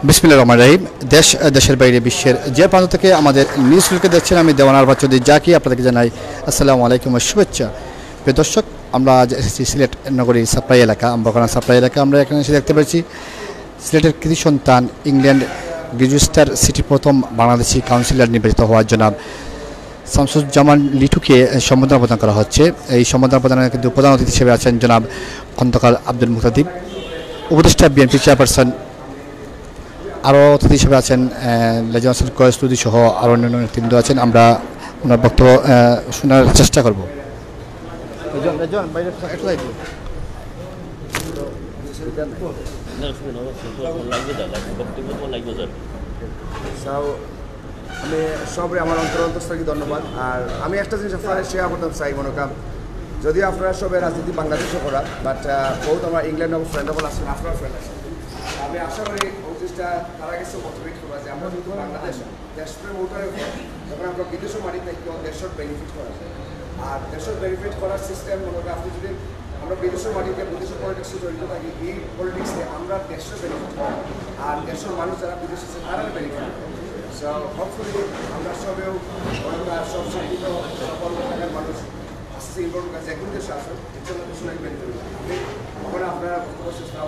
বিসমিল্লাহির রহমানির রহিম। দেশের বাইরে বিশ্বের যে প্রান্ত থেকে আমাদের নিউজগুলোকে দেখছেন, আমি দেওয়ান আরবাজ চৌধুরী জাকি আপনাদেরকে জানাই আসসালামু আলাইকুম ও শুভেচ্ছা। প্রিয় দর্শক, আমরা আজ এসেছি সিলেট নগরীর সাপ্লাই এলাকা, আম্বাখানা সাপ্লাই এলাকা। আমরা এখানে এসে দেখতে পাচ্ছি সিলেটের কৃতি সন্তান, ইংল্যান্ড গ্রাজুয়েস্টার সিটির প্রথম বাংলাদেশি কাউন্সিলর নির্বাচিত হওয়ার জন্য শামসুজ্জামান লিটুকে সম্বোধনা প্রদান করা হচ্ছে। এই সম্বোধনা প্রদানের কিন্তু প্রধান অতিথি হিসেবে আছেন জনাব খন্দকার আব্দুল মুক্তাদির, উপদেষ্টা বিএনপি চেয়ারপারসন। আরও অতিথি হিসেবে আছেন লেজনাসের কয়েস্তুদি সহ আরও অন্যান্য নেতৃবৃন্দ আছেন। আমরা ওনার বক্তব্য শোনার চেষ্টা করব। আমি সবাই আমার অন্তরস্থলকে ধন্যবাদ। আর আমি একটা জিনিস আপনারা শেয়ার করতে চাই, মনে করেন যদিও আপনারা সবাই রাজনীতি বাংলাদেশে করা, বাট বহুত আমার ইংল্যান্ড ফ্রেন্ডেবল আছেন, আপনার ফ্রেন্ড আছেন। আমি আশা করি জিনিসটা তারা কাছে মোটিভেট করা যে আমরা কিন্তু বাংলাদেশ দেশপ্রেম ওটার যখন আমরা বিদেশও মারি থাকি দেশের বেনিফিট করা যায়। আর দেশের বেনিফিট করার সিস্টেম মনে করেন আপনি যদি আমরা বিদেশের মাটিতে বিদেশের পলিটিক্সে জড়িত থাকি, এই পলিটিক্সে আমরা দেশের বেনিফিট করি আর দেশের মানুষ যারা বিদেশে আছে তারা বেনিফিট করি। সো হোপফুলি আমরা সবেও সব শিক্ষিত সকল থাকার মানুষ আসছে ইম্পর্টেন্ট কাছে এখন দেশে আসুন, এর জন্য শুনে বেনিফিট করি। এখন আপনারা বক্তব্য শেষ করা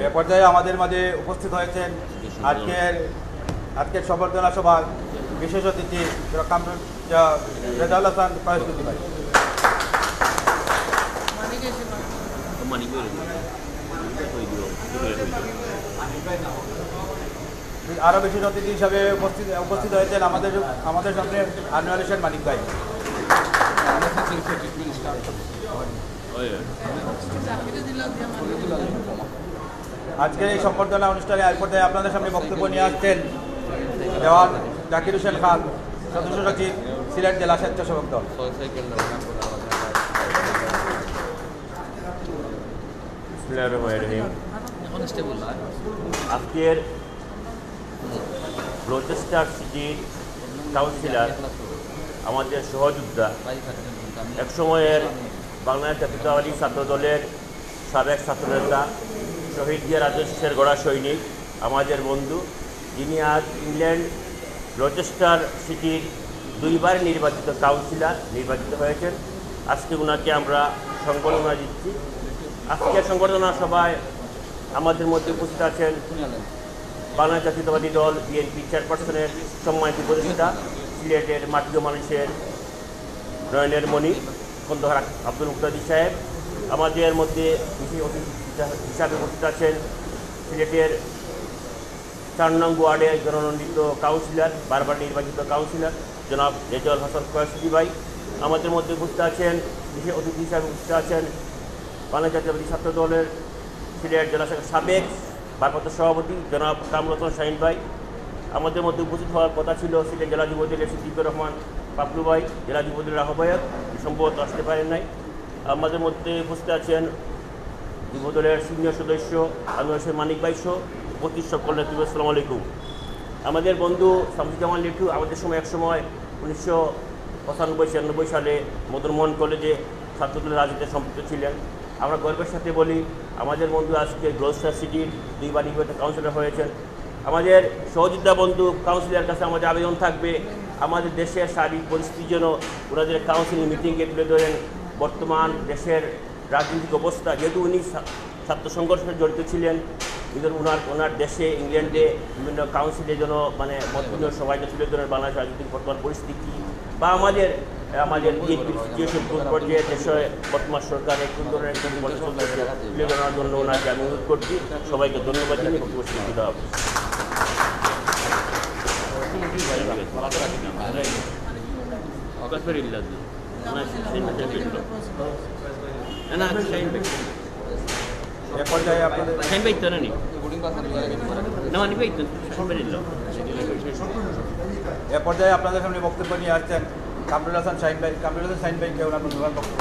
এ পর্যায়ে আমাদের মাঝে উপস্থিত হয়েছেন আজকের সম্বর্ধনা সভার বিশেষ অতিথি রেজাউল হাসান কয়েস্তুদি ভাই। আরও বিশেষ অতিথি হিসাবে উপস্থিত হয়েছেন আমাদের সামনে আনোয়ার হোসেন মানিক ভাই। আজকের এই সম্বর্ধনা অনুষ্ঠানে এক পর্যায়ে আপনাদের সামনে বক্তব্য নিয়ে আসছেন দেওয়ান জাকির হোসেন খান, সদস্য সচিব, সিলেট জেলা স্বেচ্ছাসেবক দল। আজকের রোচেস্টার সিটির কাউন্সিলর, আমাদের সহযোদ্ধা, এক সময়ের বাংলাদেশ জাতীয়তাবাদী ছাত্র দলের সাবেক ছাত্রনেতা, শহীদ জিয়া রাজস্বের গড়া সৈনিক, আমাদের বন্ধু, যিনি আজ ইংল্যান্ড রোচেস্টার সিটির দুইবার নির্বাচিত কাউন্সিলর নির্বাচিত হয়েছেন। আজকে ওনাকে আমরা সংবর্ধনা দিচ্ছি। আজকের সংবর্ধনা সভায় আমাদের মধ্যে উপস্থিত আছেন বাংলাদেশ জাতীয়তাবাদী দল বিএনপি চেয়ারপারসনের সম্মানিত উপদেষ্টা, সিলেটের মাটি ও মানুষের নয়নের মণি খন্দকার আব্দুল মুক্তাদির সাহেব। আমাদের মধ্যে বিশেষ অতিথি হিসাবে উপস্থিত আছেন সিলেটের 4 নং ওয়ার্ডের জননন্দিত কাউন্সিলর, বারবার নির্বাচিত কাউন্সিলর জনাব রেজাউল হাসান কয়েস্তুদি ভাই। আমাদের মধ্যে উপস্থিত আছেন বিশেষ অতিথি হিসাবে উপস্থিত আছেন বাংলাদেশ জাতীয়তাবাদী ছাত্র দলের সিলেট জেলা শাখার সাবেক ভারপ্রাপ্ত সভাপতি জনাব কামরুল হাসান শাহিন ভাই। আমাদের মধ্যে উপস্থিত হওয়ার কথা ছিল সিলেট জেলা যুবদলের সিদ্দিকুর রহমান পাপলু ভাই, জেলা যুবদলের আহ্বায়ক, সম্ভবত আসতে পারেন নাই। আমাদের মধ্যে উপস্থিত আছেন যুবদলের সিনিয়র সদস্য আনোয়ার হোসেন মানিক ভাই সহ উপস্থিত সকল নেতৃবৃন্দ। আসসালামু আলাইকুম। আমাদের বন্ধু শামসুজ্জামান লিটু আমাদের সময় একসময় 1995-96 সালে মদনমোহন কলেজে ছাত্রদলের রাজনীতিতে সম্পৃক্ত ছিলেন। আমরা গর্বের সাথে বলি আমাদের বন্ধু আজকে গ্লোস্টার সিটির দুইবার নির্বাচিত কাউন্সিলর হয়েছেন। আমাদের সহযোদ্ধা বন্ধু কাউন্সিলরের কাছে আমাদের আবেদন থাকবে, আমাদের দেশের সার্বিক পরিস্থিতির জন্য ওনাদের কাউন্সিল মিটিংয়ে তুলে ধরেন বর্তমান দেশের রাজনৈতিক অবস্থা। যেহেতু উনি ছাত্র সংগঠনে জড়িত ছিলেন, ওনার দেশে ইংল্যান্ডে বিভিন্ন কাউন্সিলের জন্য মতবিনিময় সবাইকে তুলে ধরেন বাংলাদেশ রাজনৈতিক বর্তমান পরিস্থিতি কী, বা আমাদের বিএনপির সিচুয়েশন কোন পর্যায়ে দেশে বর্তমান সরকারের কোন ধরনের তুলে ধরার জন্য ওনাকে আমি অনুরোধ করছি। সবাইকে ধন্যবাদ জানিয়ে বক্তব্য শেষ দিতে হবে। এ পর্যায়ে আপনাদের সামনে বক্তব্য নিয়ে আসছেন কামরুল হাসান শাহিন ভাই। কামরুল হাসান শাহিন ভাইকে ওনার মূল্যবান বক্তব্য।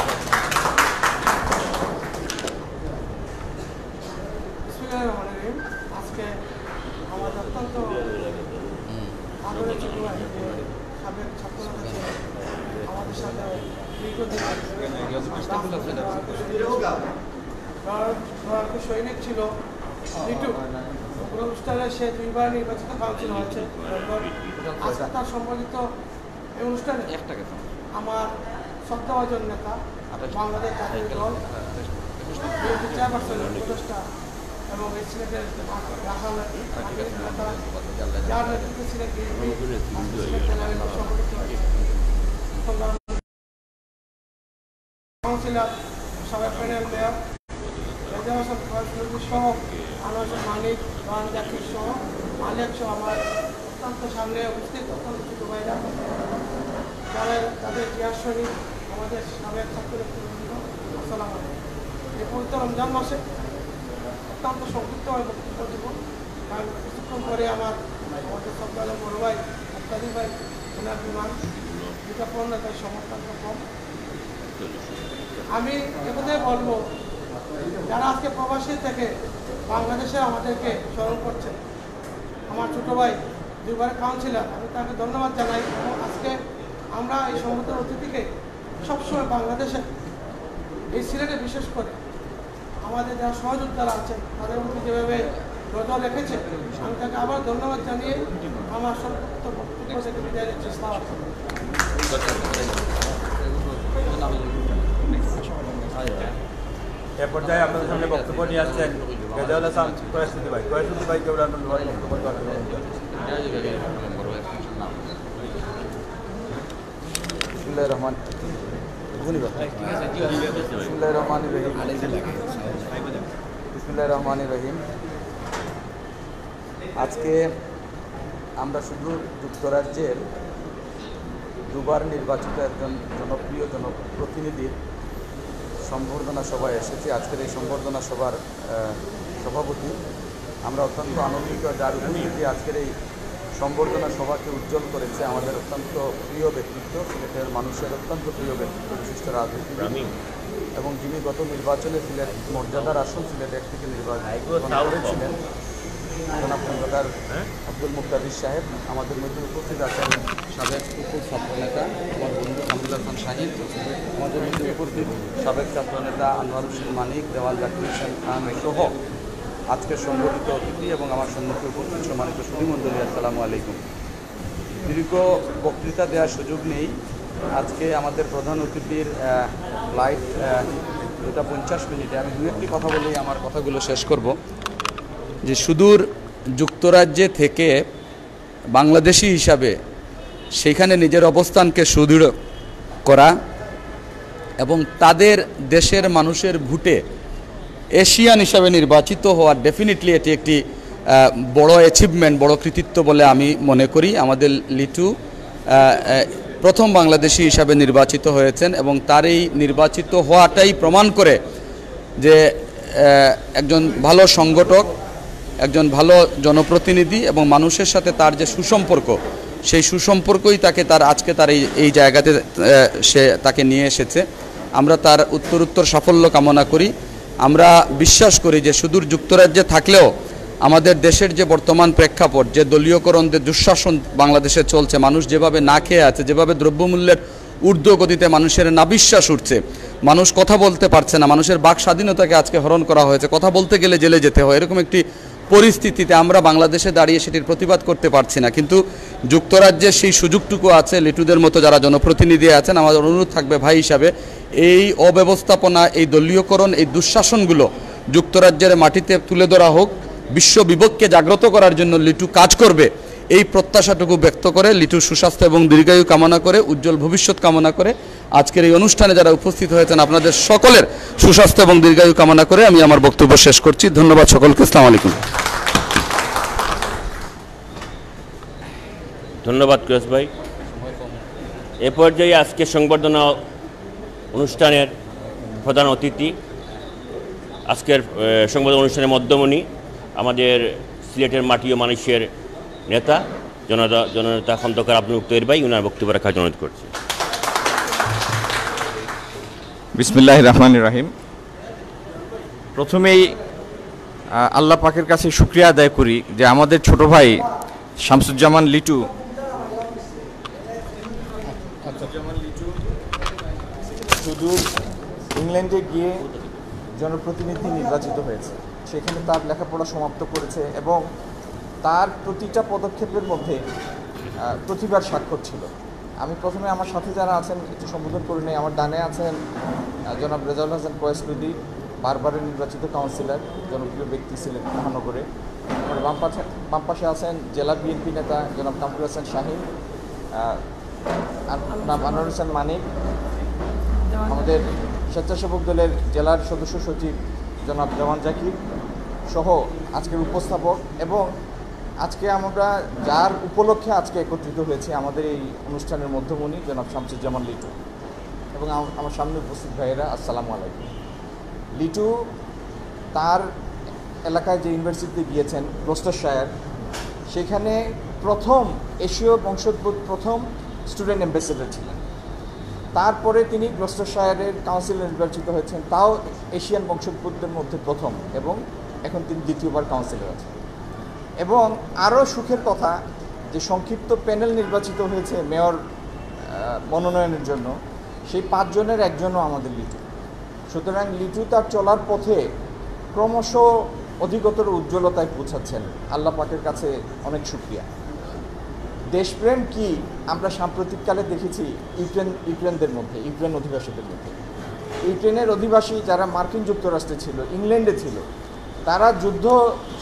সৈনিক ছিল লিটু অনুষ্ঠানে সে 2 বার নির্বাচিত কাউন্সিল হয়েছে। আজকে তার সম্পাদিত এই অনুষ্ঠানে আমার শ্রদ্ধাভাজন নেতা বাংলাদেশ জাতীয় দল চেয়ারপারসন উপদেষ্টা এবং এই সিলেটের নেতা যার নেতৃত্বে সিলেট কাউন্সিলর সাবেক প্যানেল মেয়র সহ আনোয়ার মালিক রহমান জাকির সহ মালিক সহ আমার অত্যন্ত সামনে উপস্থিত অত্যন্ত ছোট ভাইরা যারা তাদের ইতিহাস শরীর আমাদের সাবেক ছাত্রবৃন্দ আসসালাম আলাইকুম। এই পবিত্র রমজান মাসে অত্যন্ত সংক্ষিপ্তভাবে বক্তব্য দেব, কারণ কিছুক্ষণ পরে আমাদের সপ্তাহের বড় ভাই আত্মাদি ভাই ওনার বিমান দুটা পণ্য তাই সমর্থন কম। আমি একথাই বলবো, যারা আজকে প্রবাসী থেকে বাংলাদেশে আমাদেরকে স্মরণ করছেন, আমার ছোটো ভাই 2 বার কাউন্সিলর, আমি তাকে ধন্যবাদ জানাই। এবং আজকে আমরা এই সমুদ্র অতিথিকে সবসময় বাংলাদেশে এই সিলেটে বিশেষ করে আমাদের যারা সহযোদ্ধারা আছেন তাদের মধ্যে যেভাবে নজর রেখেছে, আমি তাকে আবার ধন্যবাদ জানিয়ে আমার সংক্ষিপ্ত বক্তব্য থেকে বিদায় নিচ্ছি। এ পর্যায়ে আপনাদের সামনে বক্তব্য নিয়ে আসছেন রেজাউল হাসান কয়েসুদ্দি ভাই। কয়েসুদ্দি ভাইকে বিসমিল্লাহির রহমানির রহিম। আজকে আমরা শুধু যুক্তরাজ্যের 2 বার নির্বাচিত একজন জনপ্রিয় জনপ্রতিনিধির সম্বর্ধনা সভায় এসেছি। আজকের এই সম্বর্ধনা সভার সভাপতি আমরা অত্যন্ত আনন্দিত, যার উপস্থিতি আজকের এই সম্বর্ধনা সভাকে উজ্জ্বল করেছে। আমাদের অত্যন্ত প্রিয় ব্যক্তিত্ব, সিলেটের মানুষের অত্যন্ত প্রিয় ব্যক্তিত্ব, বিশিষ্ট রাজনীতিবিদ, এবং যিনি গত নির্বাচনে সিলেট মর্যাদার আসন সিলেট 1 থেকে নির্বাচন করেছিলেন, জনাব খন্দকার আব্দুল মুক্তাদির সাহেব। আমাদের মধ্যে উপস্থিত আছেন সাবেক ছাত্রনেতা আমার বন্ধু কামরুল হাসান শাহিদ, আমাদের মধ্যে উপস্থিত সাবেক ছাত্রনেতা আনোয়ার হোসেন মানিক, দেওয়াল জাকির হোসেন খান সহ আজকের সংগঠিত অতিথি এবং আমার সম্মুখে উপস্থিত সম্মানিত সুধীমণ্ডলী, আসসালামু আলাইকুম। দীর্ঘ বক্তৃতা দেওয়ার সুযোগ নেই। আজকে আমাদের প্রধান অতিথির ফ্লাইট 2:50 মিনিটে। আমি 2-1টি কথা বলেই আমার কথাগুলো শেষ করব। যে সুদূর যুক্তরাজ্যে থেকে বাংলাদেশি হিসাবে সেখানে নিজের অবস্থানকে সুদৃঢ় করা এবং তাদের দেশের মানুষের ভোটে এশিয়ান হিসাবে নির্বাচিত হওয়ার ডেফিনেটলি এটি একটি বড় অ্যাচিভমেন্ট, বড় কৃতিত্ব বলে আমি মনে করি। আমাদের লিটু প্রথম বাংলাদেশি হিসাবে নির্বাচিত হয়েছেন এবং তার এই নির্বাচিত হওয়াটাই প্রমাণ করে যে একজন ভালো সংগঠক, একজন ভালো জনপ্রতিনিধি এবং মানুষের সাথে তার যে সুসম্পর্ক, সেই সুসম্পর্কই তাকে আজকে তার এই জায়গাতে সে তাকে নিয়ে এসেছে। আমরা তার উত্তরোত্তর সাফল্য কামনা করি। আমরা বিশ্বাস করি যে সুদূর যুক্তরাজ্যে থাকলেও আমাদের দেশের যে বর্তমান প্রেক্ষাপট, যে দলীয়করণ, যে দুঃশাসন বাংলাদেশে চলছে, মানুষ যেভাবে না খেয়ে আছে, যেভাবে দ্রব্যমূল্যের ঊর্ধ্বগতিতে মানুষের নাবিশ্বাস উঠছে, মানুষ কথা বলতে পারছে না, মানুষের বাক স্বাধীনতাকে আজকে হরণ করা হয়েছে, কথা বলতে গেলে জেলে যেতে হয়, এরকম একটি পরিস্থিতিতে আমরা বাংলাদেশে দাঁড়িয়ে সেটির প্রতিবাদ করতে পারছি না। কিন্তু যুক্তরাজ্যের সেই সুযোগটুকু আছে। লিটুদের মতো যারা জনপ্রতিনিধি আছেন, আমাদের অনুরোধ থাকবে ভাই হিসাবে এই অব্যবস্থাপনা, এই দলীয়করণ, এই দুঃশাসনগুলো যুক্তরাজ্যের মাটিতে তুলে ধরা হোক। বিশ্ব বিবেককে জাগ্রত করার জন্য লিটু কাজ করবে, এই প্রত্যাশাটুকু ব্যক্ত করে, লিটুর সুস্বাস্থ্য এবং দীর্ঘায়ু কামনা করে, উজ্জ্বল ভবিষ্যৎ কামনা করে আজকের এই অনুষ্ঠানে যারা উপস্থিত হয়েছেন আপনাদের সকলের সুস্বাস্থ্য এবং দীর্ঘায়ু কামনা করে আমি আমার বক্তব্য শেষ করছি। ধন্যবাদ সকলকে। আসসালামু আলাইকুম। ধন্যবাদ কয়েস ভাই। এ পর্যায়ে আজকে সংবর্ধনা অনুষ্ঠানের প্রধান অতিথি, আজকের সংবর্ধনা অনুষ্ঠানের মধ্যমণি, আমাদের সিলেটের মাটি ও মানুষের নেতা জননেতা খন্দকার আব্দুল মুক্তাদির ভাই, উনার বক্তব্য রাখার অনুরোধ করছি। বিসমিল্লাহির রহমানির রহিম। প্রথমেই আল্লাহ পাকের কাছে শুকরিয়া আদায় করি যে আমাদের ছোট ভাই শামসুজ্জামান লিটু ইংল্যান্ডে গিয়ে জনপ্রতিনিধি নির্বাচিত হয়েছে। সেখানে তার লেখাপড়া সমাপ্ত করেছে এবং তার প্রতিটা পদক্ষেপের মধ্যে প্রতিভার স্বাক্ষর ছিল। আমি প্রথমে আমার সাথে যারা আছেন একটু সম্বোধন করে নেই। আমার ডানে আছেন জনাব রেজাউল হাসান কয়েসলুদ্দি, বারবারের নির্বাচিত কাউন্সিলর, জনপ্রিয় ব্যক্তি সিলেট মহানগরে। আমার বাম পাশে আছেন জেলা বিএনপি নেতা জনাব কামরুল হাসান শাহিন, আনোয়ার হোসেন মানিক, আমাদের স্বেচ্ছাসেবক দলের জেলার সদস্য সচিব জনাব দেওয়ান জাকির সহ আজকের উপস্থাপক, এবং আজকে আমরা যার উপলক্ষে আজকে একত্রিত হয়েছে আমাদের এই অনুষ্ঠানের মধ্যমণি জনাব শামসুজ্জামান লিটু এবং আমার সামনে উপস্থিত ভাইয়েরা, আসসালামু আলাইকুম। লিটু তার এলাকায় যে ইউনিভার্সিটিতে গিয়েছেন গ্লস্টারশায়ার, সেখানে প্রথম এশীয় বংশোদ্ভূত প্রথম স্টুডেন্ট অ্যাম্বাসেডর ছিলেন। তারপরে তিনি গ্লস্টারশায়ারের কাউন্সিলর নির্বাচিত হয়েছেন, তাও এশিয়ান বংশোদ্ভূতদের মধ্যে প্রথম, এবং এখন তিনি দ্বিতীয়বার কাউন্সিলর আছেন। এবং আরও সুখের কথা যে সংক্ষিপ্ত প্যানেল নির্বাচিত হয়েছে মেয়র মনোনয়নের জন্য, সেই 5 জনের একজনও আমাদের লিটু। সুতরাং লিটু তার চলার পথে ক্রমশ অধিকতর উজ্জ্বলতায় পৌঁছাচ্ছেন। আল্লাহ পাকের কাছে অনেক শুকরিয়া। দেশপ্রেম কি আমরা সাম্প্রতিককালে দেখেছি ইউক্রেনদের মধ্যে, ইউক্রেন অধিবাসীদের মধ্যে। ইউক্রেনের অধিবাসী যারা মার্কিন যুক্তরাষ্ট্রে ছিল, ইংল্যান্ডে ছিল, তারা যুদ্ধ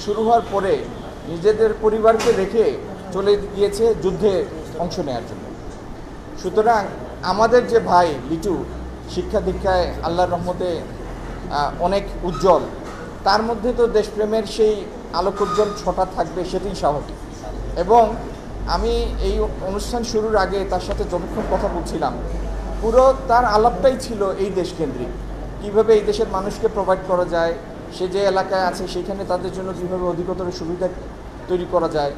শুরু হওয়ার পরে নিজেদের পরিবারকে রেখে চলে গিয়েছে যুদ্ধে অংশ নেওয়ার জন্য। সুতরাং আমাদের যে ভাই লিটু শিক্ষা দীক্ষায় আল্লাহর রহমতে অনেক উজ্জ্বল, তার মধ্যে তো দেশপ্রেমের সেই আলোকোজ্জ্বল ছটা থাকবে, সেটাই স্বাভাবিক। এবং আমি এই অনুষ্ঠান শুরুর আগে তার সাথে যতক্ষণ কথা বলছিলাম, পুরো তার আলাপটাই ছিল এই দেশকেন্দ্রিক, কীভাবে এই দেশের মানুষকে প্রোভাইড করা যায়, সে যে এলাকায় আছে সেখানে তাদের জন্য কীভাবে অধিকতর সুবিধা তৈরি করা যায়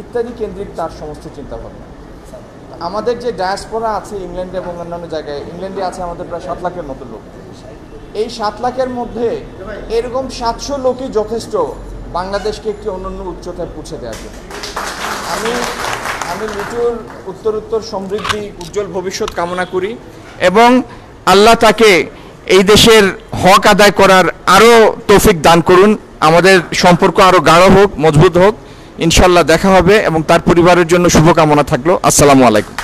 ইত্যাদি কেন্দ্রিক তার সমস্ত চিন্তাভাবনা। আমাদের যে ডায়াসপোরা আছে ইংল্যান্ডে এবং অন্যান্য জায়গায়, ইংল্যান্ডে আছে আমাদের প্রায় 7 লাখের মতো লোক। এই 7 লাখের মধ্যে এরকম 700 লোকই যথেষ্ট বাংলাদেশকে একটি অনন্য উচ্চতায় পৌঁছে দেওয়ার জন্য। আমি লিটুর উত্তরোত্তর সমৃদ্ধি, উজ্জ্বল ভবিষ্যৎ কামনা করি এবং আল্লাহ তাকে এই দেশের হক আদায় করার আরও তৌফিক দান করুন। আমাদের সম্পর্ক আরও গাঢ় হোক, মজবুত হোক। ইনশাল্লাহ দেখা হবে এবং তার পরিবারের জন্য শুভকামনা থাকলো। আসসালামু আলাইকুম।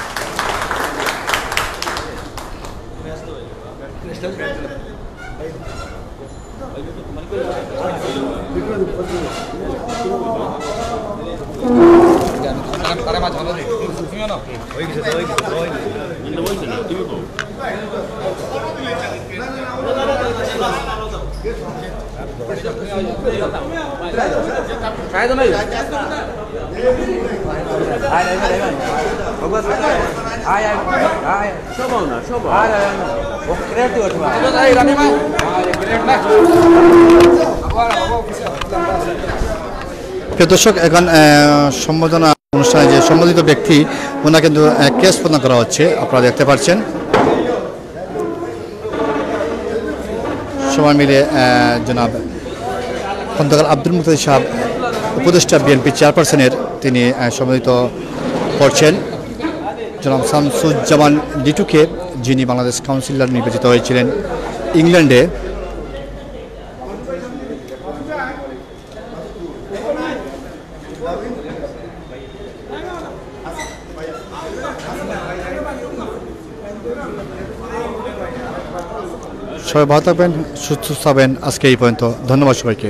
প্রিয় দর্শক, এখন সম্বোধনা অনুষ্ঠানে যে সম্বোধিত ব্যক্তি ওনার কিন্তু কেস প্রদান করা হচ্ছে, আপনারা দেখতে পাচ্ছেন। সবাই মিলে জনাব খন্দকার আব্দুল মুক্তাদির সাহেব, উপদেষ্টা বিএনপি চেয়ারপারসনের, তিনি সম্বোধিত করছেন জনাব শামসুজ্জামান লিটুকে, যিনি বাংলাদেশ কাউন্সিলর নির্বাচিত হয়েছিলেন ইংল্যান্ডে। সবাই ভালো থাকবেন, সুস্থ থাকবেন। আজকে এই পর্যন্ত, ধন্যবাদ সবাইকে।